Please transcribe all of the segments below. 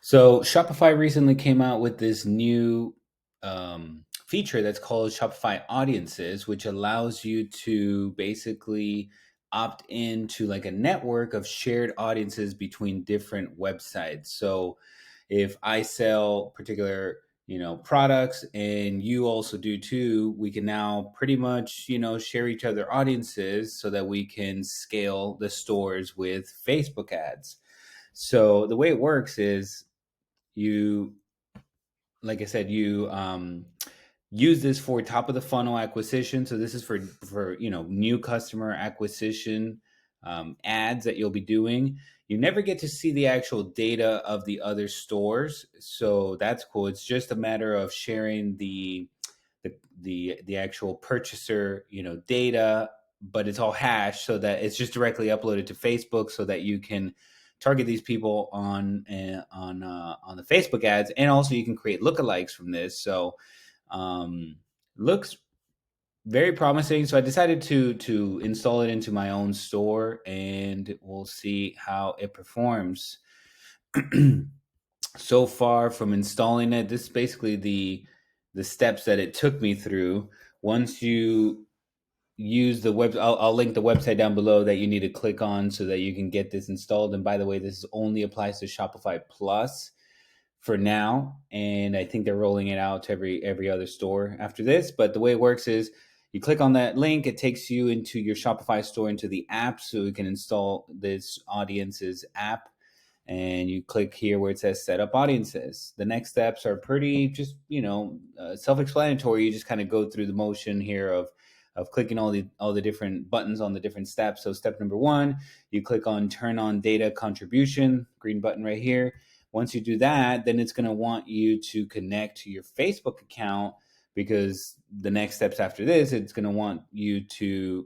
So Shopify recently came out with this new feature that's called Shopify Audiences, which allows you to basically opt into like a network of shared audiences between different websites. So if I sell particular products and you also do too, we can now pretty much share each other audiences so that we can scale the stores with Facebook ads. So the way it works is you like I said, you use this for top of the funnel acquisition. So this is for new customer acquisition ads that you'll be doing. You never get to see the actual data of the other stores, so that's cool. It's just a matter of sharing the actual purchaser data, but it's all hashed so that it's just directly uploaded to Facebook, so that you can target these people on the Facebook ads, and also you can create lookalikes from this. So looks very promising. So I decided to install it into my own store, and we'll see how it performs. So far from installing it, this is basically the steps that it took me through. Once you use the web, I'll link the website down below that you need to click on so that you can get this installed. And by the way, this only applies to Shopify Plus for now, and I think they're rolling it out to every other store after this. But the way it works is you click on that link, it takes you into your Shopify store, into the app, so you can install this audiences app, and you click here where it says set up audiences. The next steps are pretty just self-explanatory. You just kind of go through the motion here of clicking all the different buttons on the different steps. So step number 1, you click on turn on data contribution, green button right here. Once you do that, then it's going to want you to connect to your Facebook account, because the next steps after this, it's going to want you to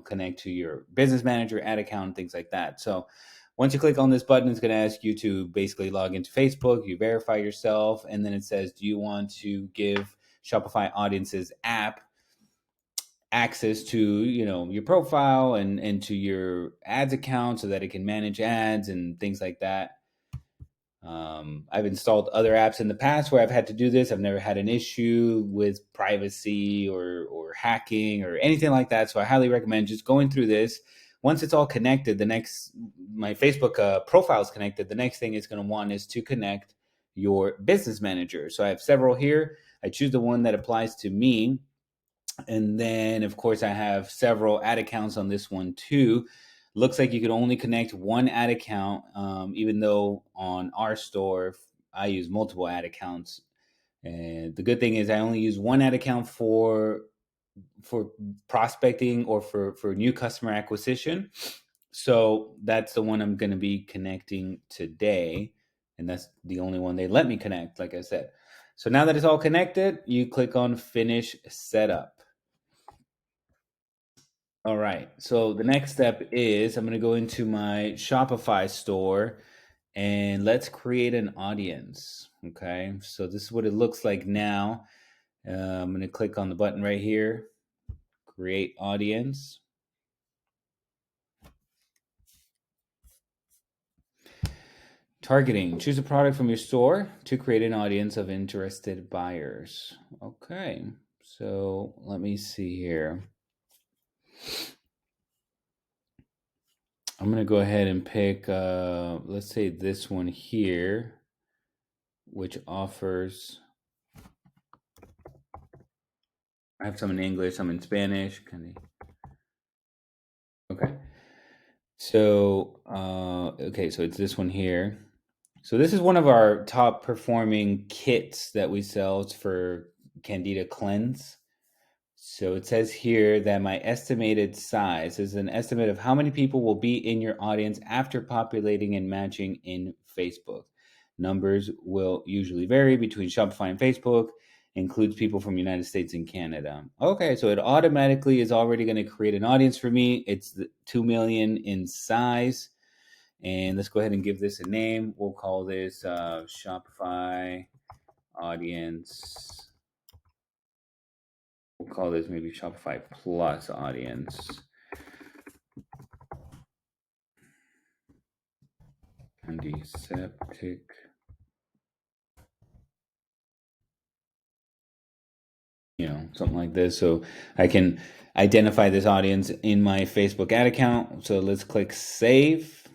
connect to your business manager, ad account, things like that. So once you click on this button, it's going to ask you to basically log into Facebook. You verify yourself, and then it says, do you want to give Shopify Audiences app access to your profile and to your ads account, so that it can manage ads and things like that. I've installed other apps in the past where I've had to do this. I've never had an issue with privacy or hacking or anything like that. So I highly recommend just going through this. Once it's all connected, my Facebook profile is connected. The next thing it's going to want is to connect your business manager. So I have several here. I choose the one that applies to me. And then, of course, I have several ad accounts on this one too. Looks like you could only connect one ad account, even though on our store, I use multiple ad accounts. And the good thing is I only use one ad account for prospecting or for new customer acquisition. So that's the one I'm going to be connecting today. And that's the only one they let me connect, like I said. So now that it's all connected, you click on Finish Setup. All right. So the next step is I'm going to go into my Shopify store and let's create an audience. Okay. So this is what it looks like now. I'm going to click on the button right here, create audience. Targeting. Choose a product from your store to create an audience of interested buyers. Okay. So let me see here. I'm going to go ahead and pick, let's say this one here, which offers, I have some in English, some in Spanish. Okay. So, okay, so it's this one here. So this is one of our top performing kits that we sell. It's for Candida Cleanse. So it says here that my estimated size is an estimate of how many people will be in your audience after populating and matching in Facebook. Numbers will usually vary between Shopify and Facebook, includes people from United States and Canada. Okay, so it automatically is already going to create an audience for me. It's 2 million in size. And let's go ahead and give this a name. We'll call this Shopify audience. We'll call this maybe Shopify Plus audience. Antiseptic something like this. So I can identify this audience in my Facebook ad account. So let's click save.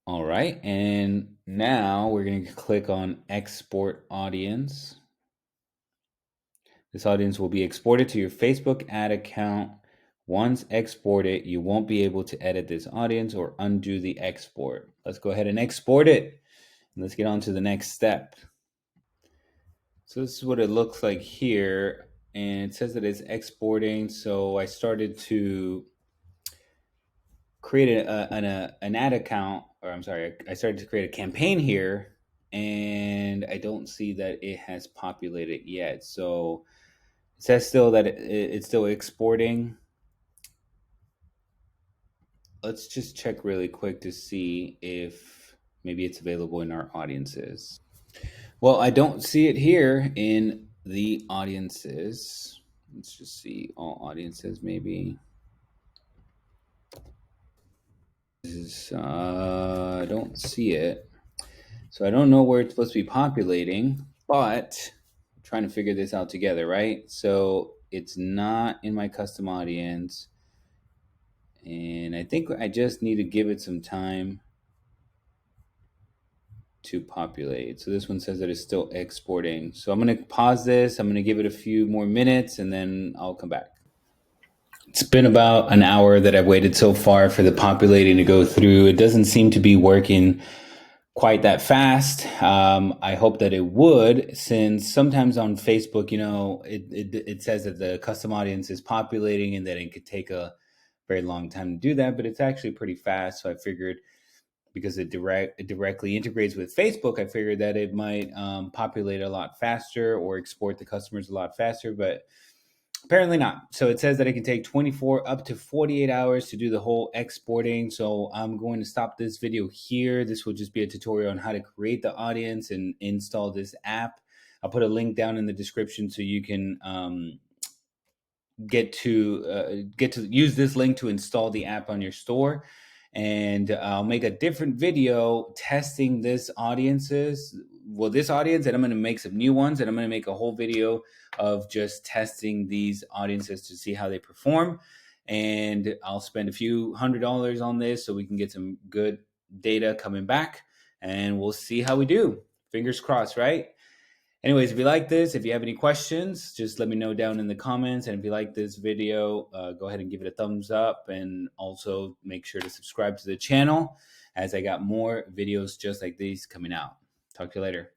All right. And now we're going to click on export audience. This audience will be exported to your Facebook ad account. Once exported, you won't be able to edit this audience or undo the export. Let's go ahead and export it. And let's get on to the next step. So this is what it looks like here. And it says that it's exporting. So I started to create an ad account, or I'm sorry, I started to create a campaign here, and I don't see that it has populated yet. So it says still that it's still exporting. Let's just check really quick to see if maybe it's available in our audiences. Well, I don't see it here in the audiences. Let's just see all audiences maybe. I don't see it. So I don't know where it's supposed to be populating, but I'm trying to figure this out together, right? So it's not in my custom audience. And I think I just need to give it some time to populate. So this one says that it's still exporting. So I'm going to pause this. I'm going to give it a few more minutes and then I'll come back. It's been about an hour that I've waited so far for the populating to go through. It doesn't seem to be working quite that fast. I hope that it would, since sometimes on Facebook, it says that the custom audience is populating and that it could take a very long time to do that, but it's actually pretty fast. So I figured, because it directly integrates with Facebook, I figured that it might populate a lot faster or export the customers a lot faster, but apparently not. So it says that it can take 24 up to 48 hours to do the whole exporting. So I'm going to stop this video here. This will just be a tutorial on how to create the audience and install this app. I'll put a link down in the description so you can get to use this link to install the app on your store. And I'll make a different video testing this audience, and I'm going to make some new ones, and I'm going to make a whole video of just testing these audiences to see how they perform. And I'll spend a few $100s on this so we can get some good data coming back, and we'll see how we do. Fingers crossed, right? Anyways, if you like this, if you have any questions, just let me know down in the comments. And if you like this video, go ahead and give it a thumbs up. And also make sure to subscribe to the channel, as I got more videos just like these coming out. Talk to you later.